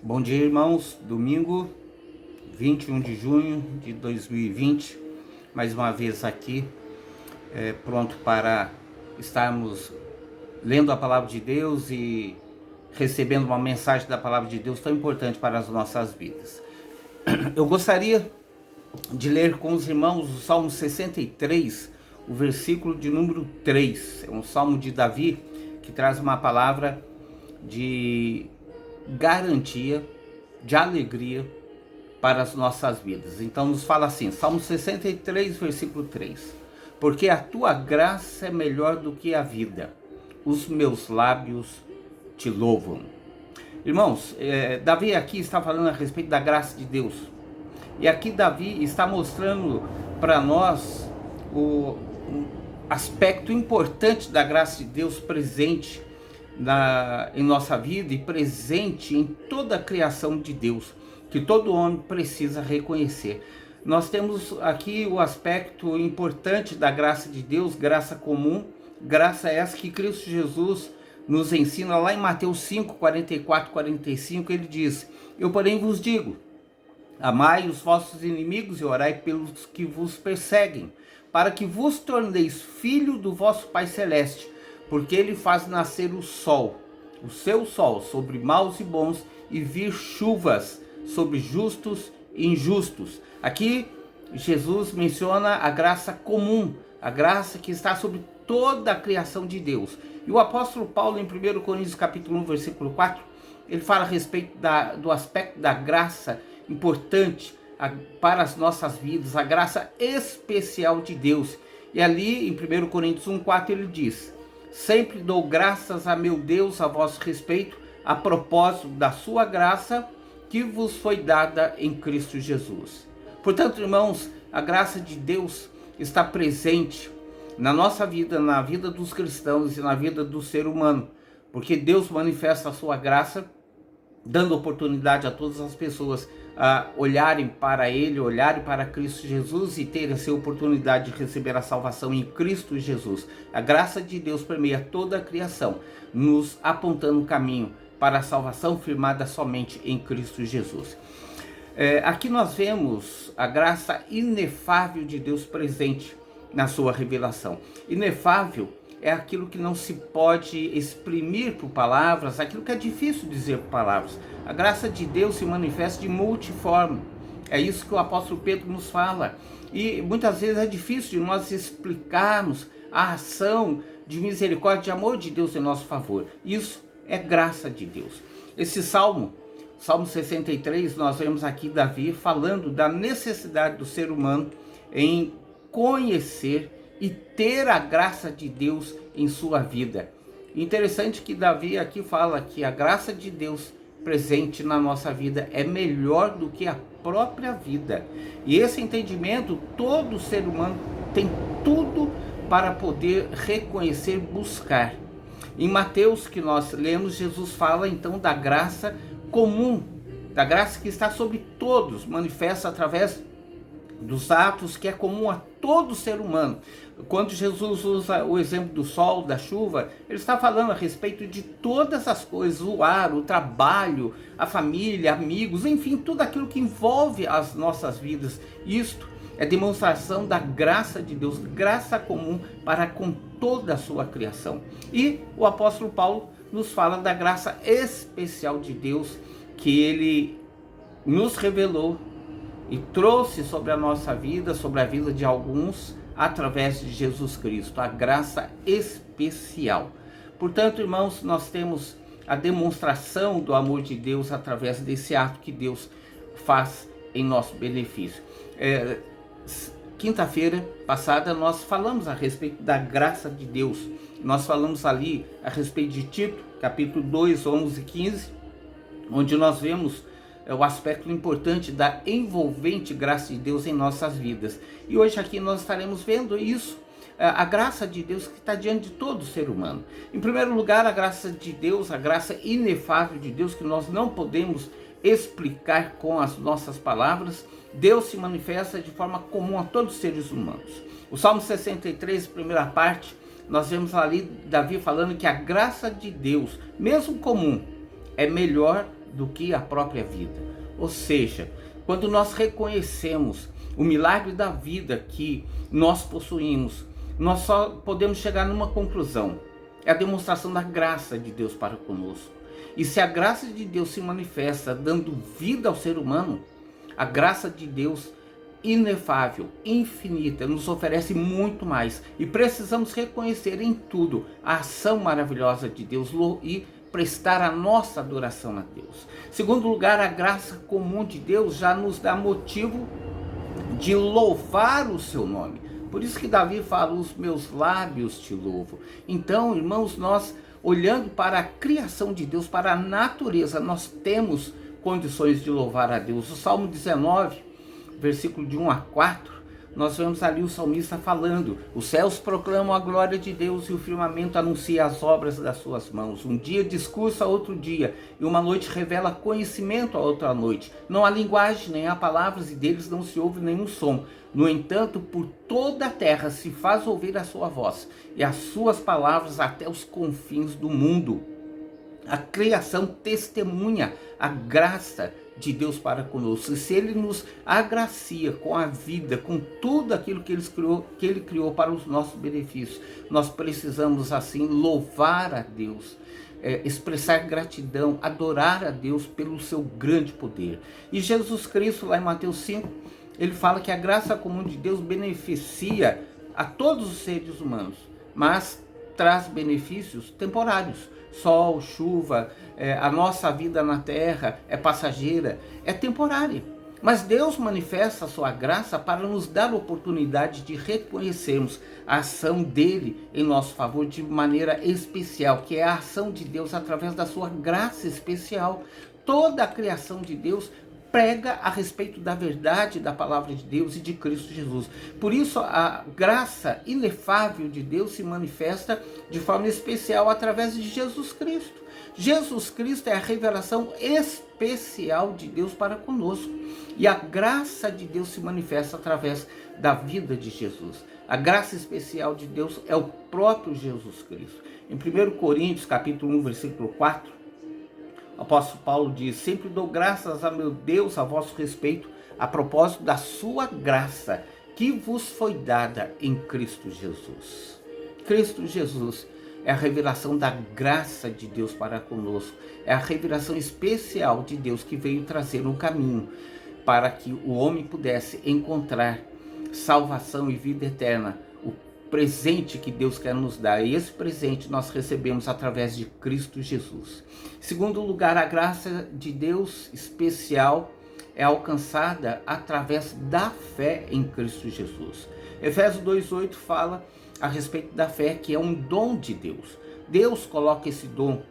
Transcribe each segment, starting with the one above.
Bom dia, irmãos. Domingo, 21 de junho de 2020, mais uma vez aqui, pronto para estarmos lendo a palavra de Deus e recebendo uma mensagem da palavra de Deus tão importante para as nossas vidas. Eu gostaria de ler com os irmãos o Salmo 63, o versículo de número 3. É um salmo de Davi que traz uma palavra de garantia, de alegria para as nossas vidas. Então nos fala assim, Salmo 63, versículo 3. Porque a tua graça é melhor do que a vida, os meus lábios te louvam. Irmãos, Davi aqui está falando a respeito da graça de Deus. E aqui Davi está mostrando para nós o aspecto importante da graça de Deus presente em nossa vida e presente em toda a criação de Deus, que todo homem precisa reconhecer. Nós temos aqui o aspecto importante da graça de Deus, graça comum, graça essa que Cristo Jesus nos ensina lá em Mateus 5, 44, 45, ele diz: eu porém vos digo, amai os vossos inimigos e orai pelos que vos perseguem, para que vos torneis filho do vosso Pai Celeste, porque ele faz nascer o seu sol, sobre maus e bons, e vir chuvas sobre justos e injustos. Aqui Jesus menciona a graça comum, a graça que está sobre toda a criação de Deus. E o apóstolo Paulo, em 1 Coríntios capítulo 1, versículo 4, ele fala a respeito do aspecto da graça importante para as nossas vidas, a graça especial de Deus. E ali em 1 Coríntios 1, 4 ele diz: sempre dou graças a meu Deus a vosso respeito, a propósito da sua graça que vos foi dada em Cristo Jesus. Portanto, irmãos, a graça de Deus está presente na nossa vida, na vida dos cristãos e na vida do ser humano, porque Deus manifesta a sua graça, dando oportunidade a todas as pessoas a olharem para Ele, olharem para Cristo Jesus e terem essa oportunidade de receber a salvação em Cristo Jesus. A graça de Deus permeia toda a criação, nos apontando o caminho para a salvação firmada somente em Cristo Jesus. Aqui nós vemos a graça inefável de Deus presente na sua revelação. Inefável é aquilo que não se pode exprimir por palavras, aquilo que é difícil dizer por palavras. A graça de Deus se manifesta de multiforme. É isso que o apóstolo Pedro nos fala. E muitas vezes é difícil de nós explicarmos a ação de misericórdia, de amor de Deus em nosso favor. Isso é graça de Deus. Esse Salmo 63, nós vemos aqui Davi falando da necessidade do ser humano em conhecer e ter a graça de Deus em sua vida. Interessante que Davi aqui fala que a graça de Deus presente na nossa vida é melhor do que a própria vida. E esse entendimento, todo ser humano tem tudo para poder reconhecer, buscar. Em Mateus, que nós lemos, Jesus fala então da graça comum, da graça que está sobre todos, manifesta através dos atos que é comum a todo ser humano. Quando Jesus usa o exemplo do sol, da chuva, ele está falando a respeito de todas as coisas, o ar, o trabalho, a família, amigos, enfim, tudo aquilo que envolve as nossas vidas. Isto é demonstração da graça de Deus, graça comum para com toda a sua criação. E o apóstolo Paulo nos fala da graça especial de Deus que ele nos revelou e trouxe sobre a nossa vida, sobre a vida de alguns, através de Jesus Cristo, a graça especial. Portanto, irmãos, nós temos a demonstração do amor de Deus através desse ato que Deus faz em nosso benefício. Quinta-feira passada nós falamos a respeito da graça de Deus. Nós falamos ali a respeito de Tito, capítulo 2, 11 e 15, onde nós vemos o aspecto importante da envolvente graça de Deus em nossas vidas. E hoje aqui nós estaremos vendo isso, a graça de Deus que está diante de todo ser humano. Em primeiro lugar, a graça de Deus, a graça inefável de Deus que nós não podemos explicar com as nossas palavras. Deus se manifesta de forma comum a todos os seres humanos. O Salmo 63, primeira parte, nós vemos ali Davi falando que a graça de Deus, mesmo comum, é melhor do que a própria vida. Ou seja, quando nós reconhecemos o milagre da vida que nós possuímos, nós só podemos chegar numa conclusão: é a demonstração da graça de Deus para conosco. E se a graça de Deus se manifesta dando vida ao ser humano, a graça de Deus inefável, infinita, nos oferece muito mais. E precisamos reconhecer em tudo a ação maravilhosa de Deus e prestar a nossa adoração a Deus. Segundo lugar, a graça comum de Deus já nos dá motivo de louvar o seu nome. Por isso que Davi fala: os meus lábios te louvo. Então, irmãos, nós olhando para a criação de Deus, para a natureza, nós temos condições de louvar a Deus. O Salmo 19, versículo de 1 a 4, nós vemos ali o salmista falando: os céus proclamam a glória de Deus e o firmamento anuncia as obras das suas mãos. Um dia discursa a outro dia, e uma noite revela conhecimento a outra noite. Não há linguagem, nem há palavras, e deles não se ouve nenhum som. No entanto, por toda a terra se faz ouvir a sua voz, e as suas palavras até os confins do mundo. A criação testemunha a graça de Deus para conosco. E se Ele nos agracia com a vida, com tudo aquilo que Ele criou para os nossos benefícios, nós precisamos assim louvar a Deus, expressar gratidão, adorar a Deus pelo seu grande poder. E Jesus Cristo, lá em Mateus 5, ele fala que a graça comum de Deus beneficia a todos os seres humanos, mas traz benefícios temporários. Sol, chuva, a nossa vida na terra é passageira, é temporária. Mas Deus manifesta a sua graça para nos dar a oportunidade de reconhecermos a ação dele em nosso favor de maneira especial, que é a ação de Deus através da sua graça especial. Toda a criação de Deus prega a respeito da verdade da palavra de Deus e de Cristo Jesus. Por isso, a graça inefável de Deus se manifesta de forma especial através de Jesus Cristo. Jesus Cristo é a revelação especial de Deus para conosco. E a graça de Deus se manifesta através da vida de Jesus. A graça especial de Deus é o próprio Jesus Cristo. Em 1 Coríntios, capítulo 1, versículo 4, o apóstolo Paulo diz: sempre dou graças a meu Deus a vosso respeito, a propósito da sua graça, que vos foi dada em Cristo Jesus. Cristo Jesus é a revelação da graça de Deus para conosco. É a revelação especial de Deus que veio trazer um caminho para que o homem pudesse encontrar salvação e vida eterna. O presente que Deus quer nos dar, e esse presente nós recebemos através de Cristo Jesus. Em segundo lugar, a graça de Deus especial é alcançada através da fé em Cristo Jesus. Efésios 2:8 fala a respeito da fé, que é um dom de Deus. Deus coloca esse dom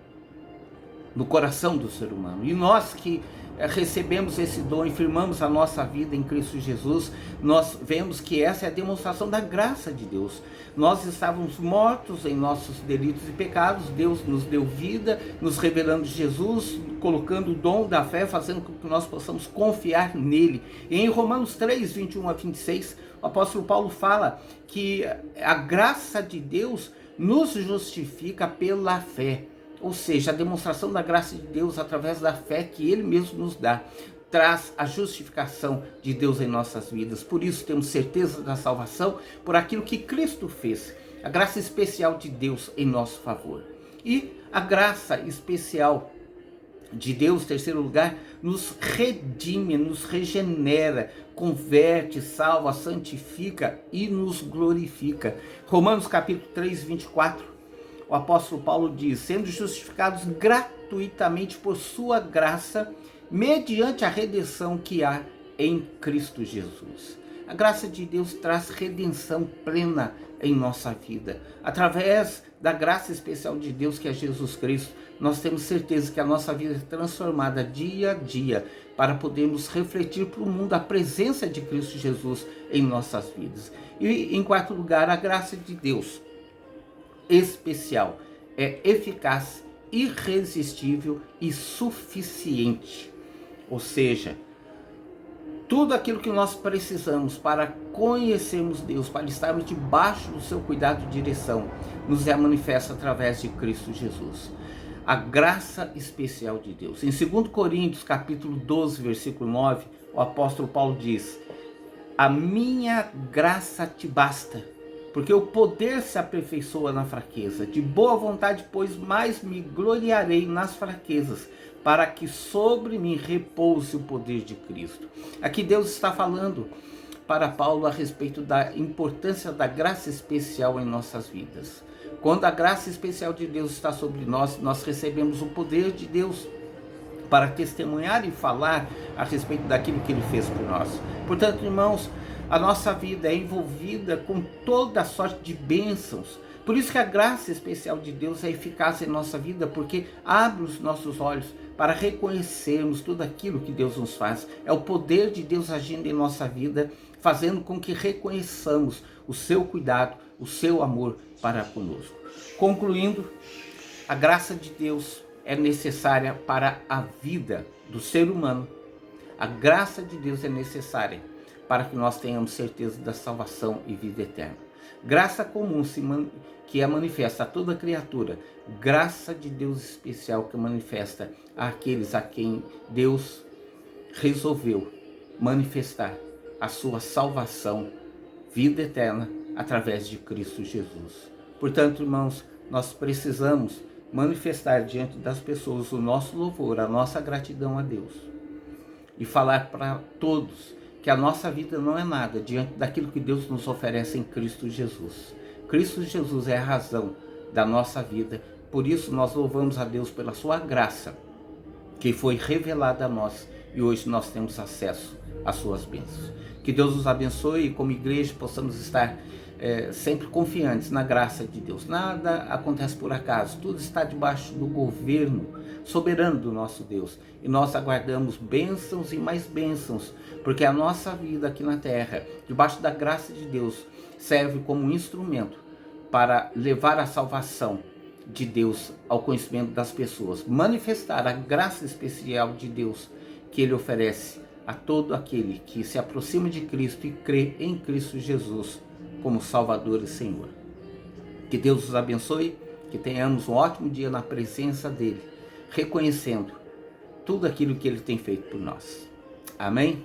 no coração do ser humano, e nós que recebemos esse dom e firmamos a nossa vida em Cristo Jesus, nós vemos que essa é a demonstração da graça de Deus. Nós estávamos mortos em nossos delitos e pecados, Deus nos deu vida, nos revelando Jesus, colocando o dom da fé, fazendo com que nós possamos confiar nele. E em Romanos 3, 21 a 26, o apóstolo Paulo fala que a graça de Deus nos justifica pela fé. Ou seja, a demonstração da graça de Deus através da fé que Ele mesmo nos dá, traz a justificação de Deus em nossas vidas. Por isso temos certeza da salvação por aquilo que Cristo fez. A graça especial de Deus em nosso favor. E a graça especial de Deus, em terceiro lugar, nos redime, nos regenera, converte, salva, santifica e nos glorifica. Romanos capítulo 3, 24. O apóstolo Paulo diz: sendo justificados gratuitamente por sua graça, mediante a redenção que há em Cristo Jesus. A graça de Deus traz redenção plena em nossa vida. Através da graça especial de Deus, que é Jesus Cristo, nós temos certeza que a nossa vida é transformada dia a dia, para podermos refletir para o mundo a presença de Cristo Jesus em nossas vidas. E em quarto lugar, a graça de Deus especial é eficaz, irresistível e suficiente. Ou seja, tudo aquilo que nós precisamos para conhecermos Deus, para estarmos debaixo do seu cuidado e direção, nos é manifesto através de Cristo Jesus. a graça especial de Deus. Em 2 Coríntios, capítulo 12, versículo 9, o apóstolo Paulo diz: a minha graça te basta, porque o poder se aperfeiçoa na fraqueza. De boa vontade, pois, mais me gloriarei nas fraquezas, para que sobre mim repouse o poder de Cristo. Aqui Deus está falando para Paulo a respeito da importância da graça especial em nossas vidas. Quando a graça especial de Deus está sobre nós, nós recebemos o poder de Deus para testemunhar e falar a respeito daquilo que Ele fez por nós. Portanto, irmãos, a nossa vida é envolvida com toda sorte de bênçãos. Por isso que a graça especial de Deus é eficaz em nossa vida, porque abre os nossos olhos para reconhecermos tudo aquilo que Deus nos faz. É o poder de Deus agindo em nossa vida, fazendo com que reconheçamos o seu cuidado, o seu amor para conosco. Concluindo, a graça de Deus é necessária para a vida do ser humano. A graça de Deus é necessária para que nós tenhamos certeza da salvação e vida eterna. Graça comum que é manifesta a toda criatura. Graça de Deus especial que manifesta àqueles a quem Deus resolveu manifestar a sua salvação, vida eterna, através de Cristo Jesus. Portanto, irmãos, nós precisamos manifestar diante das pessoas o nosso louvor, a nossa gratidão a Deus. E falar para todos que a nossa vida não é nada diante daquilo que Deus nos oferece em Cristo Jesus. Cristo Jesus é a razão da nossa vida. Por isso nós louvamos a Deus pela sua graça, que foi revelada a nós, e hoje nós temos acesso às suas bênçãos. Que Deus nos abençoe e como igreja possamos estar sempre confiantes na graça de Deus. Nada acontece por acaso, tudo está debaixo do governo soberano do nosso Deus. E nós aguardamos bênçãos e mais bênçãos, porque a nossa vida aqui na terra, debaixo da graça de Deus, serve como um instrumento para levar a salvação de Deus ao conhecimento das pessoas, manifestar a graça especial de Deus que Ele oferece a todo aquele que se aproxima de Cristo e crê em Cristo Jesus como Salvador e Senhor. Que Deus os abençoe, que tenhamos um ótimo dia na presença dEle, reconhecendo tudo aquilo que Ele tem feito por nós. Amém?